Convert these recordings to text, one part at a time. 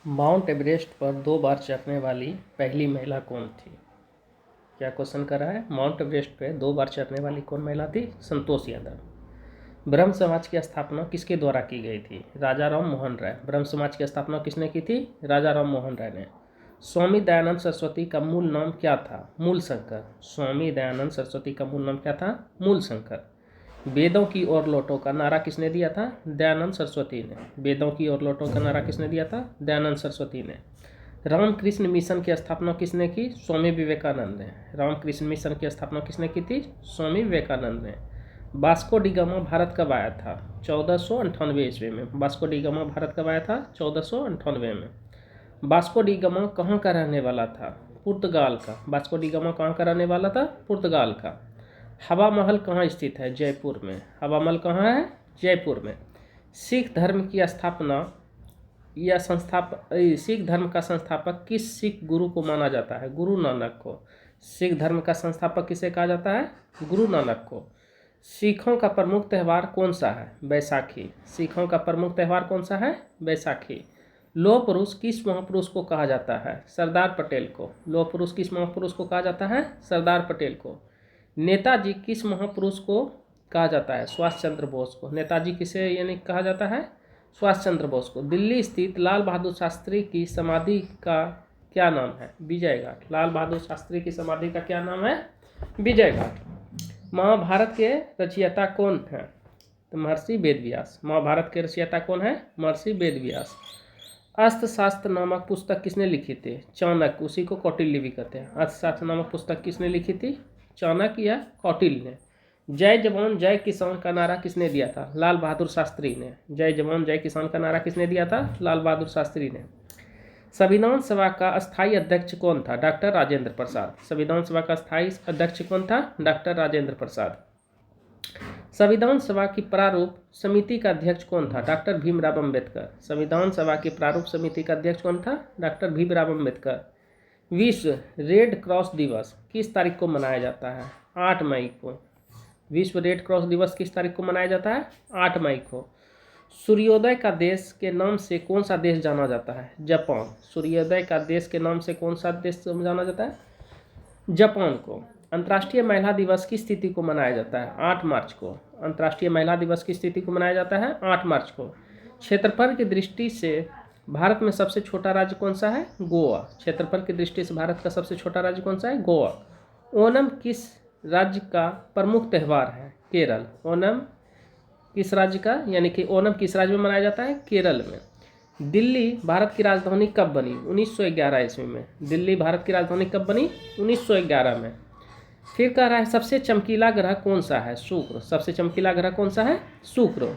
Mount Everest पर 2 बार चढ़ने वाली पहली महिला कौन थी? क्या क्वेश्चन कर रहा है? माउंट एवरेस्ट पे 2 बार चढ़ने वाली कौन महिला थी? संतोष यादव। ब्रह्म समाज की स्थापना किसके द्वारा की गई थी? राजा राम मोहन राय। ब्रह्म समाज की स्थापना किसने की थी? राजा राम मोहन राय ने। स्वामी दयानंद सरस्वती का मूल नाम क्या था? मूल शंकर। स्वामी दयानंद सरस्वती का मूल नाम क्या था? मूल शंकर। वेदों की ओर लौटो का नारा किसने दिया था? दयानंद सरस्वती ने। वेदों की ओर लौटो का नारा किसने दिया था? दयानंद सरस्वती ने। रामकृष्ण मिशन की स्थापना किसने की? स्वामी विवेकानंद ने। रामकृष्ण मिशन की स्थापना किसने की थी? स्वामी विवेकानंद ने। वास्को डी गामा भारत कब आया था? 1498 ईस्वी में। वास्को डी गामा भारत कब आया था? 1498 में। वास्को डी गामा कहाँ का रहने वाला था? पुर्तगाल का। वास्को डी गामा कहाँ का रहने वाला था? पुर्तगाल का। हवा महल कहाँ स्थित है? जयपुर में। हवा महल कहाँ है? जयपुर में। सिख धर्म की स्थापना या सिख धर्म का संस्थापक किस सिख गुरु को माना जाता है? गुरु नानक को। सिख धर्म का संस्थापक किसे कहा जाता है? गुरु नानक को। सिखों का प्रमुख त्यौहार कौन सा है? बैसाखी। सिखों का प्रमुख त्यौहार कौन सा है? बैसाखी। लौह पुरुष किस महापुरुष को कहा जाता है? सरदार पटेल को। लौह पुरुष किस महापुरुष को कहा जाता है? सरदार पटेल को। नेताजी किस महापुरुष को कहा जाता है? सुभाष चंद्र बोस को। नेताजी किसे यानी कहा जाता है? सुभाष चंद्र बोस को। दिल्ली स्थित लाल बहादुर शास्त्री की समाधि का क्या नाम है? विजय घाट। लाल बहादुर शास्त्री की समाधि का क्या नाम है? विजय घाट। महाभारत के रचयिता कौन है? तो महर्षि वेदव्यास। महाभारत के रचयिता कौन है? महर्षि वेदव्यास। अर्थशास्त्र नामक पुस्तक किसने लिखी थी? चाणक्य। उसी को कौटिल्य भी कहते हैं। अर्थशास्त्र नामक पुस्तक किसने लिखी थी? चाणक्य या कौटिल्य ने। जय जवान जय किसान का नारा किसने दिया था? लाल बहादुर शास्त्री ने। जय जवान जय किसान का नारा किसने दिया था? लाल बहादुर शास्त्री ने। संविधान सभा का अस्थायी अध्यक्ष कौन था? डॉक्टर राजेंद्र प्रसाद। संविधान सभा का अस्थायी अध्यक्ष कौन था? डॉक्टर राजेंद्र प्रसाद। संविधान सभा की प्रारूप समिति का अध्यक्ष कौन था? डॉक्टर भीमराव अम्बेडकर। संविधान सभा की प्रारूप समिति का अध्यक्ष कौन था? डॉक्टर भीमराव अम्बेडकर। विश्व रेड क्रॉस दिवस किस तारीख को मनाया जाता है? 8 मई को। विश्व रेड क्रॉस दिवस किस तारीख को मनाया जाता है? 8 मई को। सूर्योदय का देश के नाम से कौन सा देश जाना जाता है? जापान। सूर्योदय का देश के नाम से कौन सा देश जाना जाता है? जापान को। अंतर्राष्ट्रीय महिला दिवस किस तिथि को मनाया जाता है? 8 मार्च को। अंतर्राष्ट्रीय महिला दिवस किस तिथि को मनाया जाता है? 8 मार्च को। क्षेत्रफल की दृष्टि से भारत में सबसे छोटा राज्य कौन सा है? गोवा। क्षेत्रफल की दृष्टि से भारत का सबसे छोटा राज्य कौन सा है? गोवा। ओणम किस राज्य का प्रमुख त्यौहार है? केरल। ओणम किस राज्य का यानी कि ओणम किस राज्य में मनाया जाता है? केरल में। दिल्ली भारत की राजधानी कब बनी? 1911 ईस्वी में। दिल्ली भारत की राजधानी कब बनी? 1911 में। फिर कह रहा है सबसे चमकीला ग्रह कौन सा है? शुक्र। सबसे चमकीला ग्रह कौन सा है? शुक्र।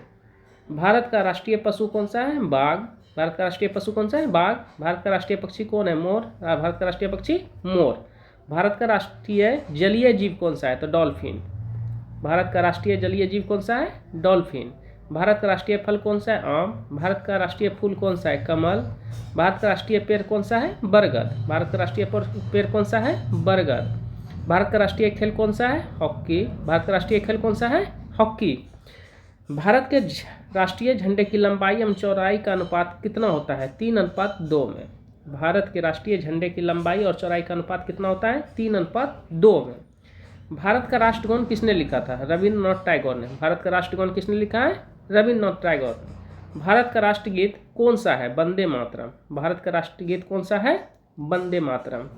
भारत का राष्ट्रीय पशु कौन सा है? बाघ। भारत का राष्ट्रीय पशु कौन सा है? बाघ। भारत का राष्ट्रीय पक्षी कौन है? मोर। भारत का राष्ट्रीय पक्षी मोर। भारत का राष्ट्रीय जलीय जीव कौन सा है? तो डॉल्फिन। भारत का राष्ट्रीय जलीय जीव कौन सा है? डॉल्फिन। भारत का राष्ट्रीय फल कौन सा है? आम। भारत का राष्ट्रीय फूल कौन सा है? कमल। भारत का राष्ट्रीय पेड़ कौन सा है? बरगद। भारत का राष्ट्रीय पेड़ कौन सा है? बरगद। भारत का राष्ट्रीय खेल कौन सा है? हॉकी। भारत का राष्ट्रीय खेल कौन सा है? हॉकी। भारत के राष्ट्रीय झंडे की लंबाई एवं चौड़ाई का अनुपात कितना होता है? 3:2 में। भारत के राष्ट्रीय झंडे की लंबाई और चौड़ाई का अनुपात कितना होता है? 3:2 में। भारत का राष्ट्रगान किसने लिखा था? रविंद्रनाथ टैगोर ने। भारत का राष्ट्रगान किसने लिखा है? रविंद्रनाथ टैगोर ने। भारत का राष्ट्रगीत कौन सा है? वंदे मातरम। भारत का राष्ट्रगीत कौन सा है? वंदे मातरम।